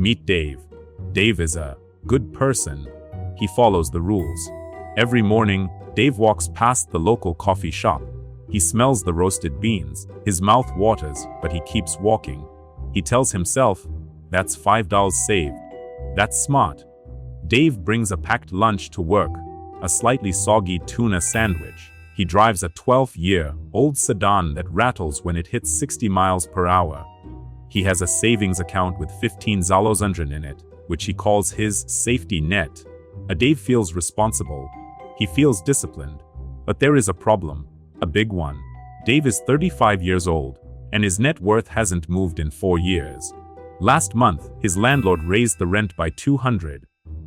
Meet Dave. Dave is a good person. He follows the rules. Every morning, Dave walks past the local coffee shop. He smells the roasted beans. His mouth waters, but he keeps walking. He tells himself, "That's $5 saved. That's smart." Dave brings a packed lunch to work, a slightly soggy tuna sandwich. He drives a 12-year-old sedan that rattles when it hits 60 miles per hour. He has a savings account with $15,000 in it, which he calls his safety net. Dave feels responsible. He feels disciplined. But there is a problem, a big one. Dave is 35 years old, and his net worth hasn't moved in 4 years. Last month, his landlord raised the rent by $200.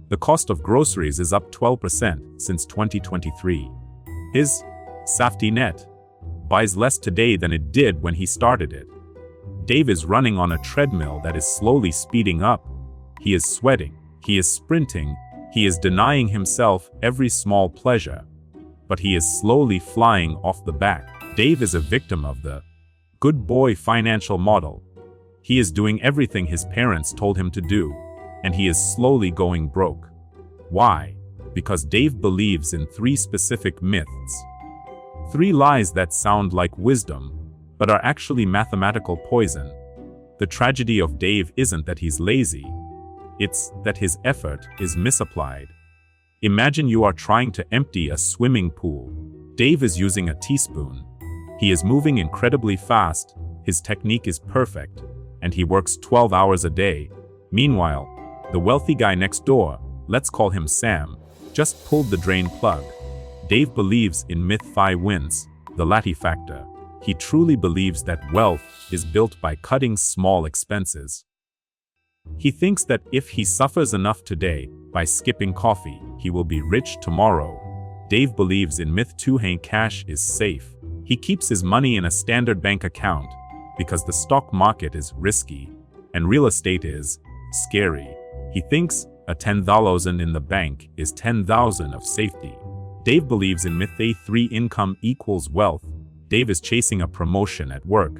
The cost of groceries is up 12% since 2023. His safety net buys less today than it did when he started it. Dave is running on a treadmill that is slowly speeding up. He is sweating. He is sprinting. He is denying himself every small pleasure. But he is slowly flying off the back. Dave is a victim of the good boy financial model. He is doing everything his parents told him to do, and he is slowly going broke. Why? Because Dave believes in 3 specific myths. 3 lies that sound like wisdom, but are actually mathematical poison. The tragedy of Dave isn't that he's lazy. It's that his effort is misapplied. Imagine you are trying to empty a swimming pool. Dave is using a teaspoon. He is moving incredibly fast, his technique is perfect, and he works 12 hours a day. Meanwhile, the wealthy guy next door, let's call him Sam, just pulled the drain plug. Dave believes in myth 5 wins, the Latty factor. He truly believes that wealth is built by cutting small expenses. He thinks that if he suffers enough today, by skipping coffee, he will be rich tomorrow. Dave believes in myth 2 cash is safe. He keeps his money in a standard bank account because the stock market is risky and real estate is scary. He thinks a $10,000 in the bank is $10,000 of safety. Dave believes in myth 3 income equals wealth. Dave is chasing a promotion at work.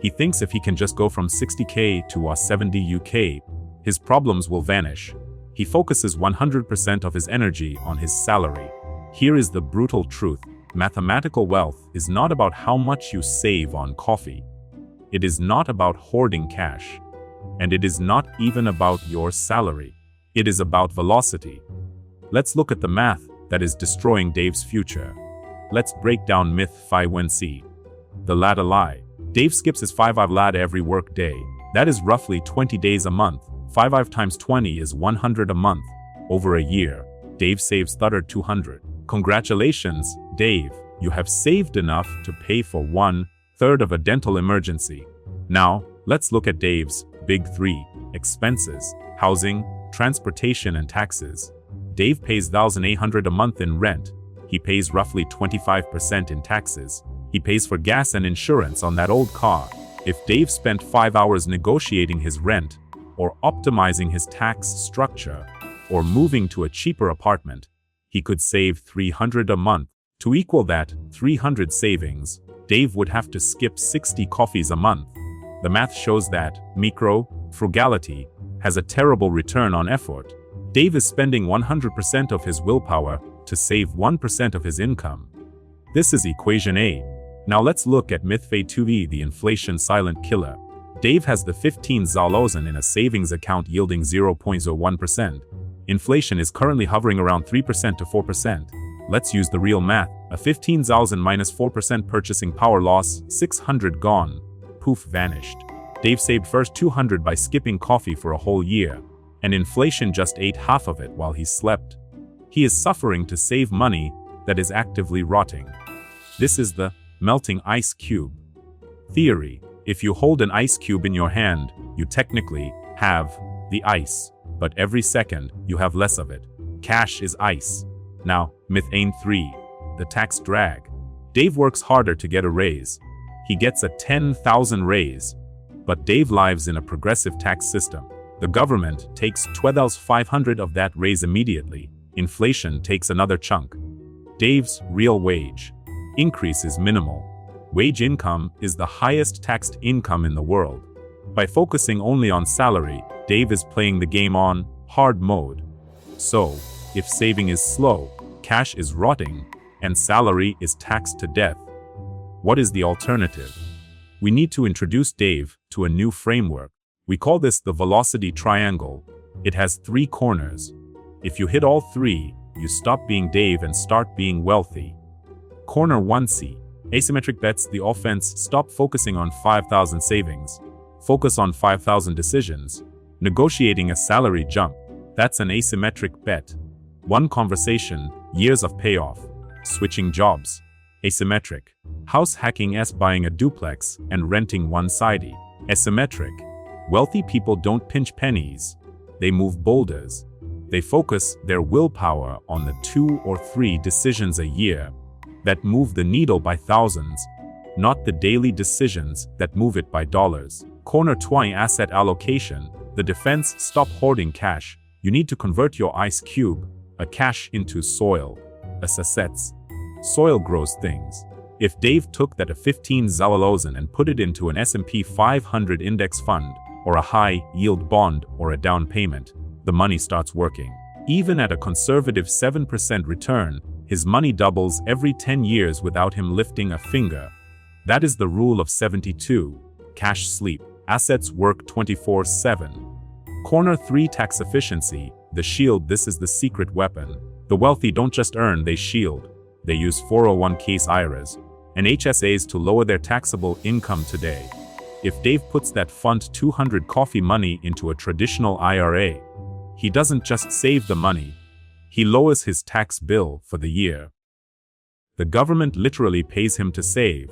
He thinks if he can just go from 60K to 70 UK, his problems will vanish. He focuses 100% of his energy on his salary. Here is the brutal truth. Mathematical wealth is not about how much you save on coffee. It is not about hoarding cash. And it is not even about your salary. It is about velocity. Let's look at the math that is destroying Dave's future. Let's break down myth 5 when C. The ladder lie. Dave skips his 5-hour ladder every work day. That is roughly 20 days a month. 5 times 20 is 100 a month. Over a year, Dave saves $200. Congratulations, Dave. You have saved enough to pay for 1/3 of a dental emergency. Now, let's look at Dave's big 3 expenses: housing, transportation, and taxes. Dave pays $1,800 a month in rent. He pays roughly 25% in taxes. He pays for gas and insurance on that old car. If Dave spent 5 hours negotiating his rent, or optimizing his tax structure, or moving to a cheaper apartment, he could save $300 a month. To equal that 300 savings, Dave would have to skip 60 coffees a month. The math shows that micro-frugality has a terrible return on effort. Dave is spending 100% of his willpower to save 1% of his income. This is equation A. Now let's look at myth 2E, the inflation silent killer. Dave has the $15,000 in a savings account yielding 0.01%. Inflation is currently hovering around 3% to 4%. Let's use the real math. A $15,000 minus 4% purchasing power loss, $600 gone. Poof, vanished. Dave saved first $200 by skipping coffee for a whole year, and inflation just ate half of it while he slept. He is suffering to save money that is actively rotting. This is the melting ice cube theory. If you hold an ice cube in your hand, you technically have the ice, but every second you have less of it. Cash is ice. Now, myth 3, the tax drag. Dave works harder to get a raise. He gets a $10,000 raise, but Dave lives in a progressive tax system. The government takes $12,500 of that raise immediately. Inflation takes another chunk. Dave's real wage increase is minimal. Wage income is the highest taxed income in the world. By focusing only on salary, Dave is playing the game on hard mode. So, if saving is slow, cash is rotting, and salary is taxed to death, what is the alternative? We need to introduce Dave to a new framework. We call this the velocity triangle. It has 3 corners. If you hit all 3, you stop being Dave and start being wealthy. Corner 1C. Asymmetric bets the offense. Stop focusing on 5,000 savings. Focus on 5,000 decisions. Negotiating a salary jump. That's an asymmetric bet. One conversation, years of payoff. Switching jobs. Asymmetric. House hacking s buying a duplex and renting one-sided. Asymmetric. Wealthy people don't pinch pennies. They move boulders. They focus their willpower on the 2 or 3 decisions a year that move the needle by thousands, not the daily decisions that move it by dollars. Corner 20 asset allocation. The defense. Stop hoarding cash. You need to convert your ice cube, a cash, into soil. Assets. Soil grows things. If Dave took that a 15,000 and put it into an S&P 500 index fund, or a high-yield bond, or a down payment, the money starts working. Even at a conservative 7% return, his money doubles every 10 years without him lifting a finger. That is the rule of 72. Cash sleep. Assets work 24/7. Corner 3 tax efficiency. The shield. This is the secret weapon. The wealthy don't just earn, they shield. They use 401ks, IRAs, and HSAs to lower their taxable income today. If Dave puts that fund 200 coffee money into a traditional IRA, he doesn't just save the money, he lowers his tax bill for the year. The government literally pays him to save.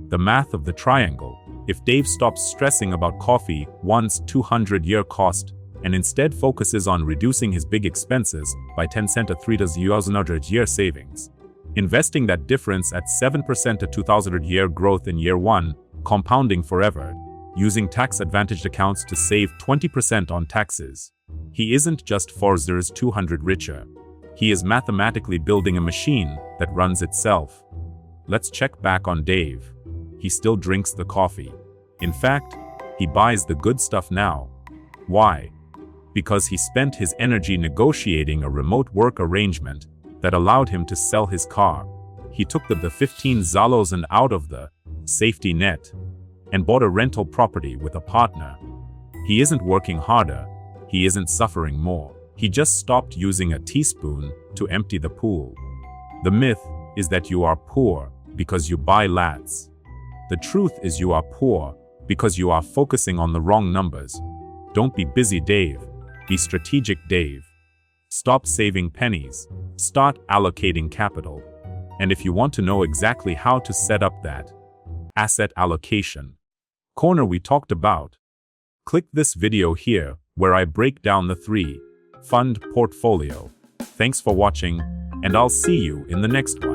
The math of the triangle. If Dave stops stressing about coffee once 200-year cost and instead focuses on reducing his big expenses by 10 cents to 3,000-year savings, investing that difference at 7% to 2,000-year growth in year 1, compounding forever, using tax-advantaged accounts to save 20% on taxes. He isn't just 4,200 richer. He is mathematically building a machine that runs itself. Let's check back on Dave. He still drinks the coffee. In fact, he buys the good stuff now. Why? Because he spent his energy negotiating a remote work arrangement that allowed him to sell his car. He took the 15,000 out of the safety net and bought a rental property with a partner. He isn't working harder. He isn't suffering more. He just stopped using a teaspoon to empty the pool. The myth is that you are poor because you buy lattes. The truth is you are poor because you are focusing on the wrong numbers. Don't be busy, Dave. Be strategic, Dave. Stop saving pennies. Start allocating capital. And if you want to know exactly how to set up that asset allocation corner we talked about, click this video here where I break down the 3 fund portfolio. Thanks for watching, and I'll see you in the next one.